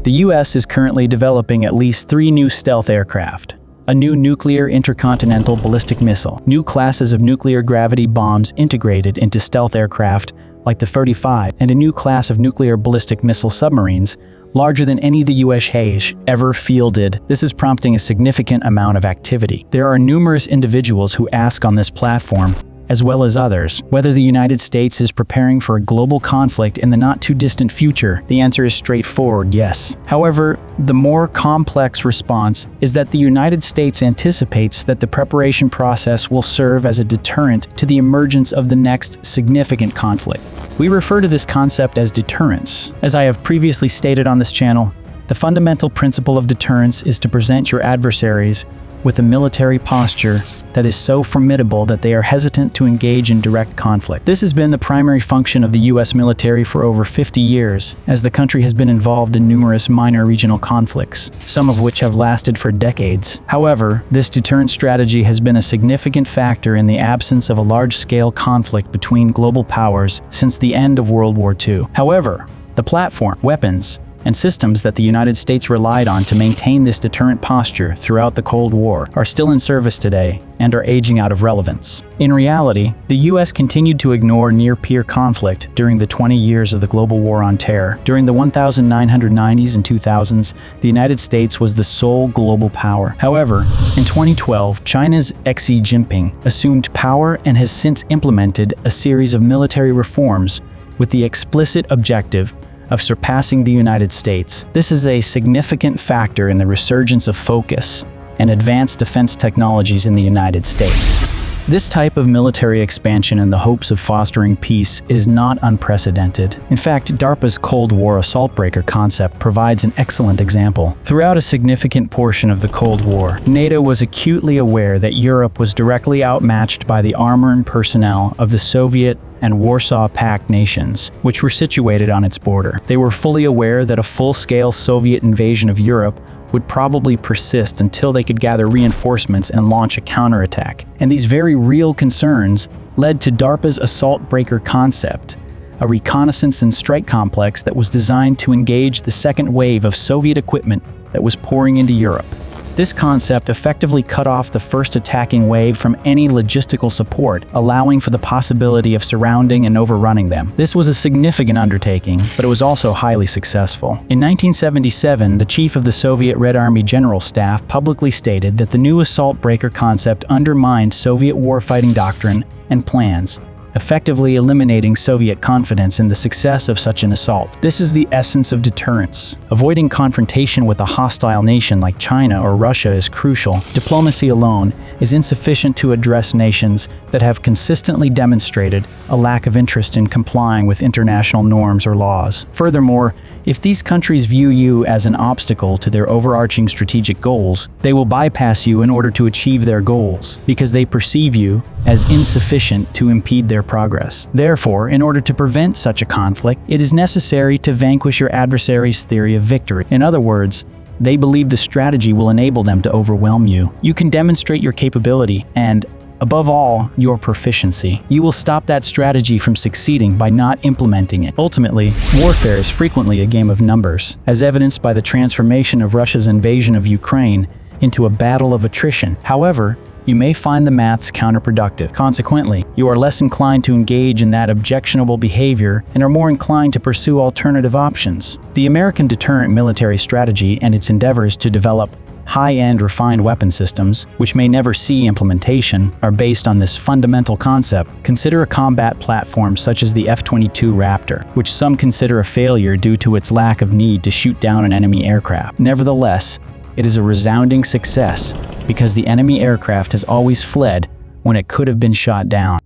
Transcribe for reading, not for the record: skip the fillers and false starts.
The US is currently developing at least 3 new stealth aircraft: a new nuclear intercontinental ballistic missile, new classes of nuclear gravity bombs integrated into stealth aircraft like the 35, and a new class of nuclear ballistic missile submarines larger than any the US has ever fielded. This is prompting a significant amount of activity. There are numerous individuals who ask on this platform, as well as others, whether the United States is preparing for a global conflict in the not-too-distant future. The answer is straightforward: yes. However, the more complex response is that the United States anticipates that the preparation process will serve as a deterrent to the emergence of the next significant conflict. We refer to this concept as deterrence. As I have previously stated on this channel, the fundamental principle of deterrence is to present your adversaries with a military posture that is so formidable that they are hesitant to engage in direct conflict. This has been the primary function of the US military for over 50 years, as the country has been involved in numerous minor regional conflicts, some of which have lasted for decades. However, this deterrent strategy has been a significant factor in the absence of a large-scale conflict between global powers since the end of World War II. However, the platform, weapons, and systems that the United States relied on to maintain this deterrent posture throughout the Cold War are still in service today and are aging out of relevance. In reality, the US continued to ignore near-peer conflict during the 20 years of the global war on terror. During the 1990s and 2000s, the United States was the sole global power. However, in 2012, China's Xi Jinping assumed power and has since implemented a series of military reforms with the explicit objective of surpassing the United States. This is a significant factor in the resurgence of focus and advanced defense technologies in the United States. This type of military expansion in the hopes of fostering peace is not unprecedented. In fact, DARPA's Cold War assault breaker concept provides an excellent example. Throughout a significant portion of the Cold War, NATO was acutely aware that Europe was directly outmatched by the armor and personnel of the Soviet and Warsaw Pact nations, which were situated on its border. They were fully aware that a full-scale Soviet invasion of Europe would probably persist until they could gather reinforcements and launch a counterattack. And these very real concerns led to DARPA's assault breaker concept, a reconnaissance and strike complex that was designed to engage the second wave of Soviet equipment that was pouring into Europe. This concept effectively cut off the first attacking wave from any logistical support, allowing for the possibility of surrounding and overrunning them. This was a significant undertaking, but it was also highly successful. In 1977, the chief of the Soviet Red Army General Staff publicly stated that the new assault breaker concept undermined Soviet warfighting doctrine and plans, effectively eliminating Soviet confidence in the success of such an assault. This is the essence of deterrence. Avoiding confrontation with a hostile nation like China or Russia is crucial. Diplomacy alone is insufficient to address nations that have consistently demonstrated a lack of interest in complying with international norms or laws. Furthermore, if these countries view you as an obstacle to their overarching strategic goals, they will bypass you in order to achieve their goals, because they perceive you as insufficient to impede their progress. Therefore, in order to prevent such a conflict, it is necessary to vanquish your adversary's theory of victory. In other words, they believe the strategy will enable them to overwhelm you. You can demonstrate your capability and, above all, your proficiency. You will stop that strategy from succeeding by not implementing it. Ultimately, warfare is frequently a game of numbers, as evidenced by the transformation of Russia's invasion of Ukraine into a battle of attrition. However, you may find the maths counterproductive. Consequently, you are less inclined to engage in that objectionable behavior and are more inclined to pursue alternative options. The American deterrent military strategy and its endeavors to develop high-end refined weapon systems, which may never see implementation, are based on this fundamental concept. Consider a combat platform such as the F-22 Raptor, which some consider a failure due to its lack of need to shoot down an enemy aircraft. Nevertheless, it is a resounding success because the enemy aircraft has always fled when it could have been shot down.